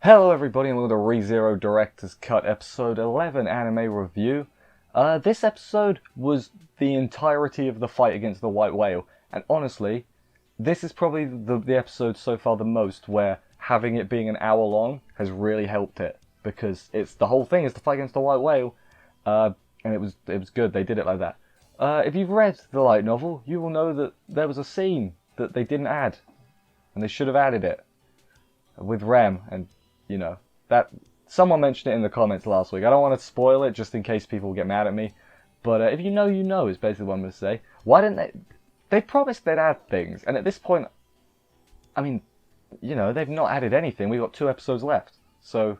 Hello everybody, and welcome to ReZero Director's Cut episode 11 anime review. This episode was the entirety of the fight against the white whale, and honestly, this is probably the episode so far the most where having it being an hour long has really helped it, because the whole thing is the fight against the white whale, and it was good. They did it like that. If you've read the light novel, you will know that there was a scene that they didn't add, and they should have added it with Rem, and you know, that someone mentioned it in the comments last week. I don't want to spoil it just in case people get mad at me. But if you know, you know is basically what I'm going to say. Why didn't they? They promised they'd add things. And at this point, I mean, you know, they've not added anything. We've got 2 episodes left. So,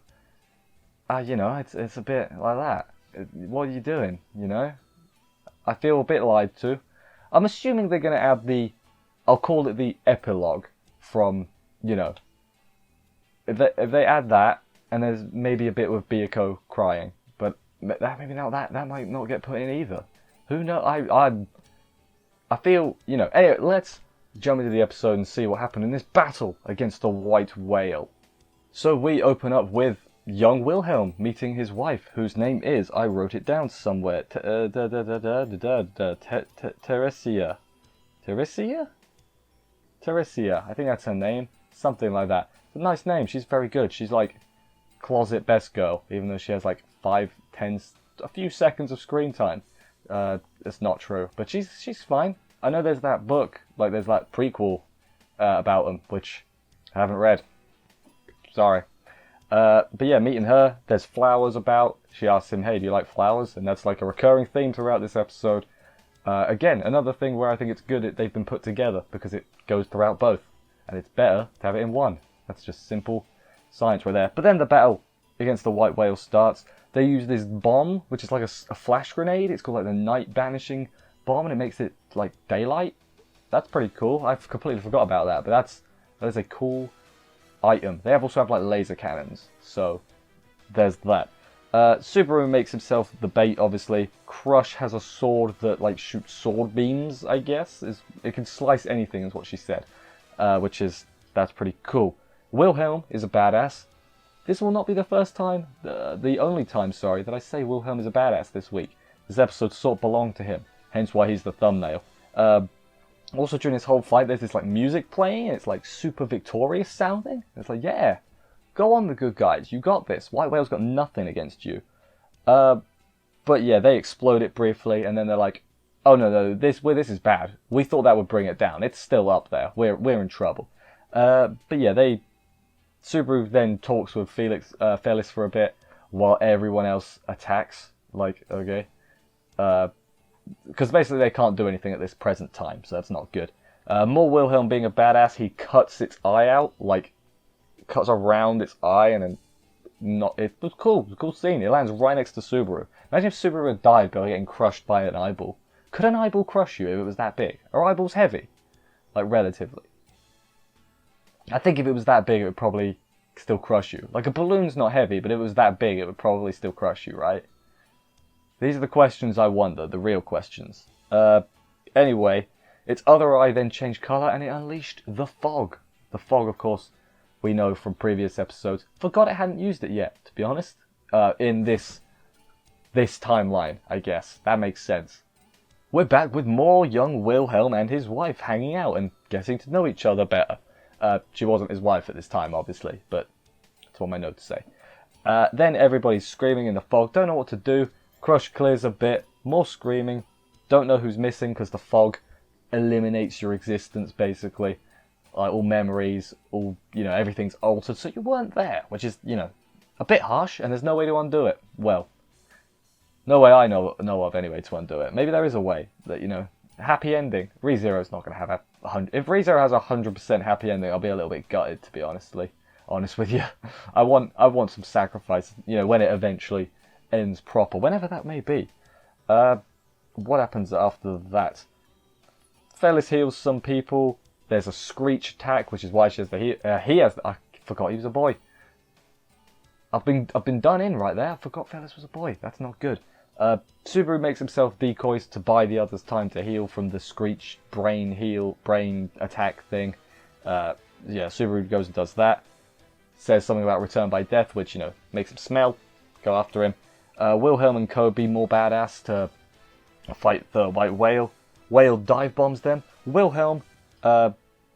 you know, it's a bit like that. What are you doing, you know? I feel a bit lied to. I'm assuming they're going to add I'll call it the epilogue from, you know, if they add that, and there's maybe a bit with Byakuya crying, but that might not get put in either. Who knows? I feel, you know. Anyway, let's jump into the episode and see what happened in this battle against the white whale. So we open up with young Wilhelm meeting his wife, whose name is, I wrote it down somewhere, Teresia. Teresia, I think that's her name, something like that. A nice name. She's very good. She's like closet best girl, even though she has like 5, 10, a few seconds of screen time. It's not true, but she's fine. I know there's that book, like there's that prequel about them, which I haven't read. Sorry. But yeah, meeting her. There's flowers about. She asks him, "Hey, do you like flowers?" And that's like a recurring theme throughout this episode. Again, another thing where I think it's good that they've been put together because it goes throughout both, and it's better to have it in one. That's just simple science right there. But then the battle against the white whale starts. They use this bomb, which is like a flash grenade. It's called like the night banishing bomb, and it makes it like daylight. That's pretty cool. I completely forgot about that, but that is a cool item. They also have like laser cannons, so there's that. Subaru makes himself the bait, obviously. Crush has a sword that like shoots sword beams, I guess. It can slice anything, is what she said, that's pretty cool. Wilhelm is a badass. This will not be the first time, the only time, sorry, that I say Wilhelm is a badass this week. This episode sort of belonged to him, hence why he's the thumbnail. Also during this whole fight, there's this like music playing, and it's like super victorious sounding. It's like, yeah, go on the good guys, you got this. White Whale's got nothing against you. But yeah, they explode it briefly, and then they're like, oh no, this is bad. We thought that would bring it down. It's still up there. We're in trouble. But yeah, Subaru then talks with Felis for a bit while everyone else attacks. Like, okay. Because basically they can't do anything at this present time, so that's not good. More Wilhelm being a badass, he cuts its eye out, like, cuts around its eye, and then it was cool. It was a cool scene. It lands right next to Subaru. Imagine if Subaru had died by getting crushed by an eyeball. Could an eyeball crush you if it was that big? Are eyeballs heavy? Like, relatively. I think if it was that big, it would probably still crush you. Like, a balloon's not heavy, but if it was that big, it would probably still crush you, right? These are the questions I wonder, the real questions. Anyway, its other eye then changed colour, and it unleashed the fog. The fog, of course, we know from previous episodes. Forgot it hadn't used it yet, to be honest. In this timeline, I guess. That makes sense. We're back with more young Wilhelm and his wife hanging out and getting to know each other better. She wasn't his wife at this time, obviously, but that's what my notes say. Then everybody's screaming in the fog, don't know what to do. Crush clears a bit, more screaming, don't know who's missing because the fog eliminates your existence, basically. Like, all memories, all, you know, everything's altered, so you weren't there, which is, you know, a bit harsh, and there's no way to undo it. Well, no way I know of, anyway, to undo it. Maybe there is a way that, you know, happy ending. ReZero's not going to have a 100. If ReZero has a 100% happy ending, I'll be a little bit gutted, to be honest with you. I want some sacrifice, you know, when it eventually ends proper, whenever that may be. What happens after that? Felis heals some people. There's a screech attack, which is why she has I forgot he was a boy. I've been done in right there. I forgot Felis was a boy. That's not good. Subaru makes himself decoys to buy the others time to heal from the Screech brain attack thing. Yeah, Subaru goes and does that. says something about return by death, which, you know, makes him smell. Go after him. Wilhelm and co be more badass to fight the white whale. Whale dive bombs them. Wilhelm,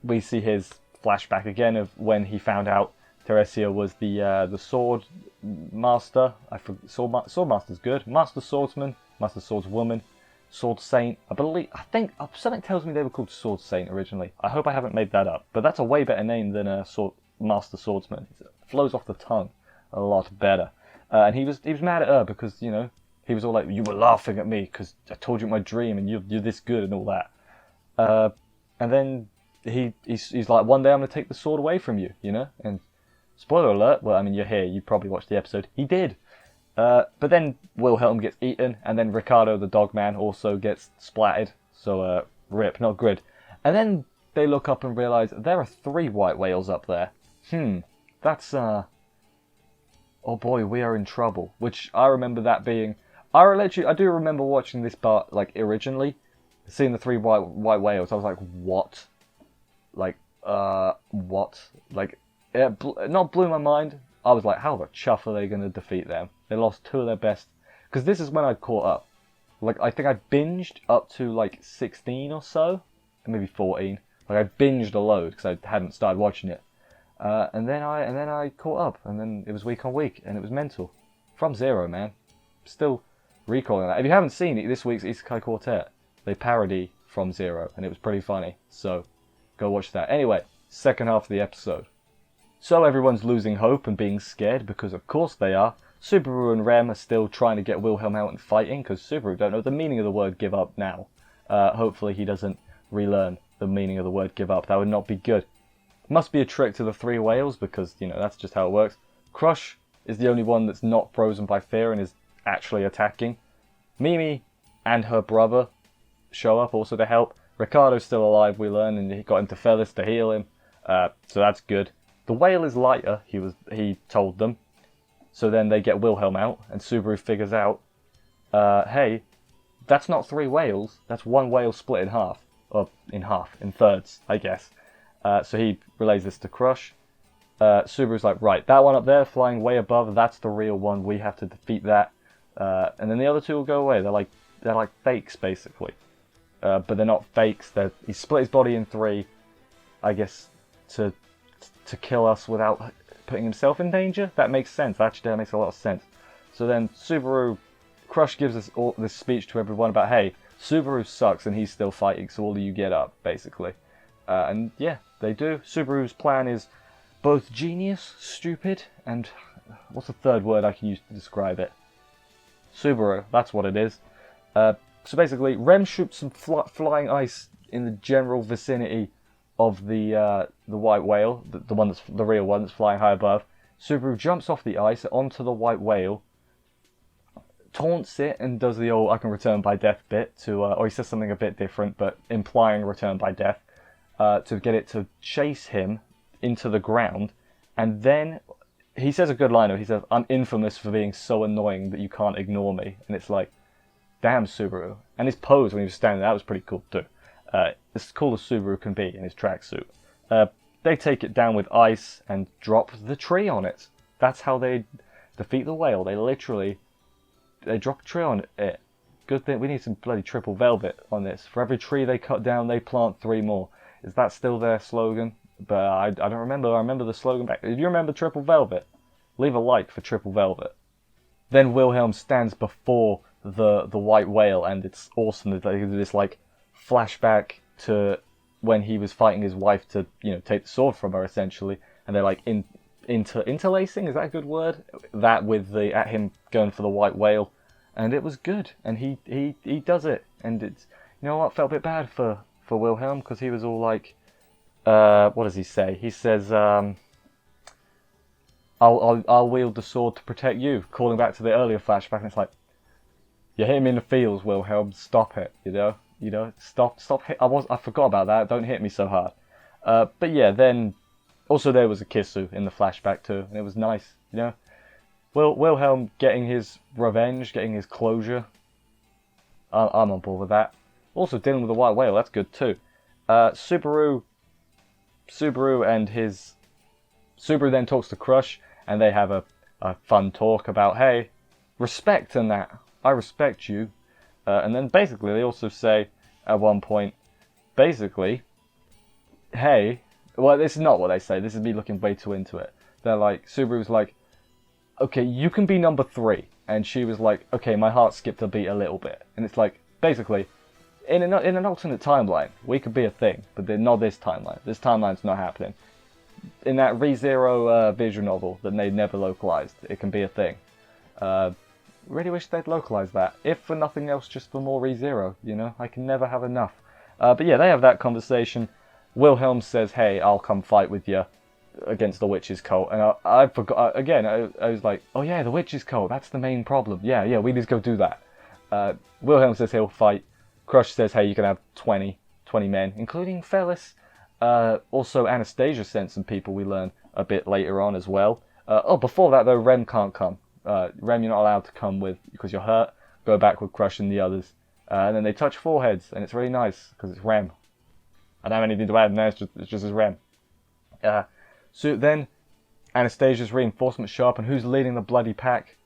we see his flashback again of when he found out Teresia was the sword master. Sword master's good. Master swordsman, master swordswoman, sword saint. I think something tells me they were called sword saint originally. I hope I haven't made that up. But that's a way better name than a master swordsman. It flows off the tongue a lot better. And he was mad at her because, you know, he was all like, you were laughing at me because I told you my dream and you're this good and all that. And then he's like, one day I'm going to take the sword away from you, you know? And spoiler alert, well, I mean, you're here, you probably watched the episode. He did. But then Wilhelm gets eaten, and then Ricardo the dog man also gets splattered. So, rip, not good. And then they look up and realise there are 3 white whales up there. That's, oh boy, we are in trouble. Which I remember that being... I do remember watching this part, like, originally. Seeing the 3 white whales, I was like, what? Like, what? Like, it not blew my mind. I was like, how the chuff are they going to defeat them? They lost 2 of their best... Because this is when I caught up. Like, I think I binged up to, like, 16 or so. Maybe 14. Like, I binged a load because I hadn't started watching it. And then I caught up, and then it was week on week, and it was mental. From Zero, man. Still recalling that. If you haven't seen it, this week's Isekai Quartet, they parody From Zero, and it was pretty funny. So, go watch that. Anyway, second half of the episode. So everyone's losing hope and being scared, because of course they are. Subaru and Rem are still trying to get Wilhelm out and fighting, because Subaru don't know the meaning of the word give up now. Hopefully he doesn't relearn the meaning of the word give up. That would not be good. Must be a trick to the 3 whales, because, you know, that's just how it works. Crush is the only one that's not frozen by fear and is actually attacking. Mimi and her brother show up also to help. Ricardo's still alive, we learn, and he got into Felis to heal him. So that's good. The whale is lighter, he told them. So then they get Wilhelm out, and Subaru figures out, hey, that's not 3 whales, that's 1 whale split in half. Or in thirds, I guess. So he relays this to Crush. Subaru's like, right, that one up there, flying way above, that's the real one, we have to defeat that. And then the other 2 will go away, they're like fakes, basically. But they're not fakes, he split his body in 3, I guess, to kill us without putting himself in danger. That makes sense, actually, that makes a lot of sense. So then Crush gives us all this speech to everyone about, hey, Subaru sucks and he's still fighting, so all of you get up, basically. And yeah, they do. Subaru's plan is both genius, stupid, and what's the third word I can use to describe it? Subaru, that's what it is. So basically, Rem shoots some flying ice in the general vicinity of the white whale, the one that's the real one that's flying high above. Subaru jumps off the ice onto the white whale, taunts it, and does the old "I can return by death" bit to, or he says something a bit different, but implying return by death, to get it to chase him into the ground, and then he says a good line. He says, "I'm infamous for being so annoying that you can't ignore me," and it's like, damn Subaru. And his pose when he was standing there, that was pretty cool too. As cool as Subaru can be in his tracksuit. They take it down with ice and drop the tree on it. That's how they defeat the whale. They drop a tree on it. Good thing, we need some bloody triple velvet on this. For every tree they cut down, they plant 3 more. Is that still their slogan? But I don't remember. I remember the slogan back. If you remember triple velvet, leave a like for triple velvet. Then Wilhelm stands before the white whale, and it's awesome that they do this like flashback to when he was fighting his wife to, you know, take the sword from her essentially, and they're like interlacing, is that a good word? That with at him going for the white whale, and it was good, and he does it, and it's, you know what, felt a bit bad for Wilhelm, because he was all like, what does he say? He says, I'll wield the sword to protect you, calling back to the earlier flashback, and it's like, you hit him in the feels, Wilhelm, stop it, you know, stop hit. I forgot about that, don't hit me so hard. But yeah, then also there was a Kisu in the flashback too, and it was nice, you know. Wilhelm getting his revenge, getting his closure. I'm on board with that. Also dealing with the white whale, that's good too. Subaru and his Subaru then talks to Crush, and they have a fun talk about, hey, respect and that. I respect you. And then basically they also say at one point, basically, hey, well, this is not what they say. This is me looking way too into it. They're like, Subaru's like, okay, you can be number 3. And she was like, okay, my heart skipped a beat a little bit. And it's like, basically, in an alternate timeline, we could be a thing, but not this timeline. This timeline's not happening. In that ReZero visual novel that they never localized, it can be a thing. Really wish they'd localize that. If for nothing else, just for more ReZero, you know? I can never have enough. But yeah, they have that conversation. Wilhelm says, hey, I'll come fight with you against the Witch's Cult. And I forgot, again, I was like, oh yeah, the Witch's Cult, that's the main problem. Yeah, we need to go do that. Wilhelm says he'll fight. Crush says, hey, you can have 20 men, including Felis. Also, Anastasia sent some people we learn a bit later on as well. Before that, though, Rem can't come. Rem, you're not allowed to come with because you're hurt. Go back with Crush and the others. And then they touch foreheads, and it's really nice because it's Rem. I don't have anything to add, no, it's just as Rem. So then, Anastasia's reinforcements show up, and who's leading the bloody pack?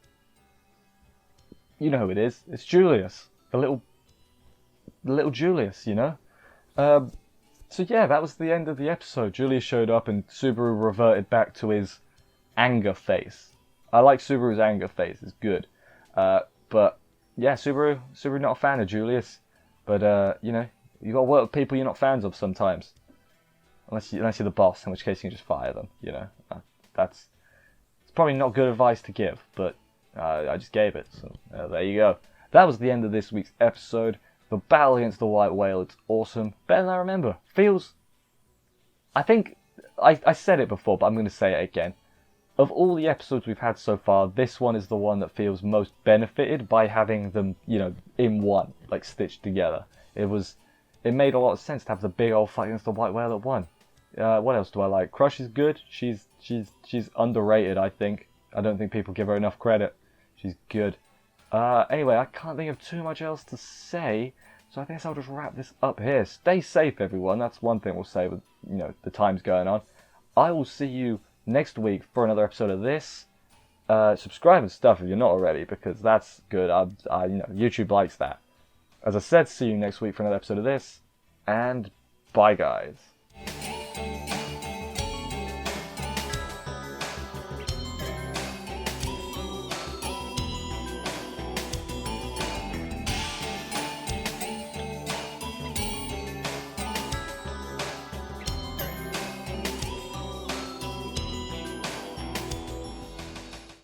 You know who it is. It's Julius. The little Julius, you know? So yeah, that was the end of the episode. Julius showed up, and Subaru reverted back to his anger face. I like Subaru's anger face. It's good. But yeah, Subaru not a fan of Julius. But you know, you got to work with people you're not fans of sometimes. Unless you're the boss, in which case you can just fire them. You know, it's probably not good advice to give, but I just gave it. So there you go. That was the end of this week's episode. The battle against the White Whale. It's awesome. Better than I remember. Feels. I think I said it before, but I'm going to say it again. Of all the episodes we've had so far, this one is the one that feels most benefited by having them, you know, in one, like stitched together. It made a lot of sense to have the big old fight against the White Whale at one. What else do I like? Crush is good. She's underrated, I think. I don't think people give her enough credit. She's good. Anyway, I can't think of too much else to say, so I guess I'll just wrap this up here. Stay safe, everyone. That's one thing we'll say with, you know, the times going on. I will see you next week for another episode of this. Subscribe and stuff if you're not already, because that's good. You know, YouTube likes that. As I said, see you next week for another episode of this, and bye, guys.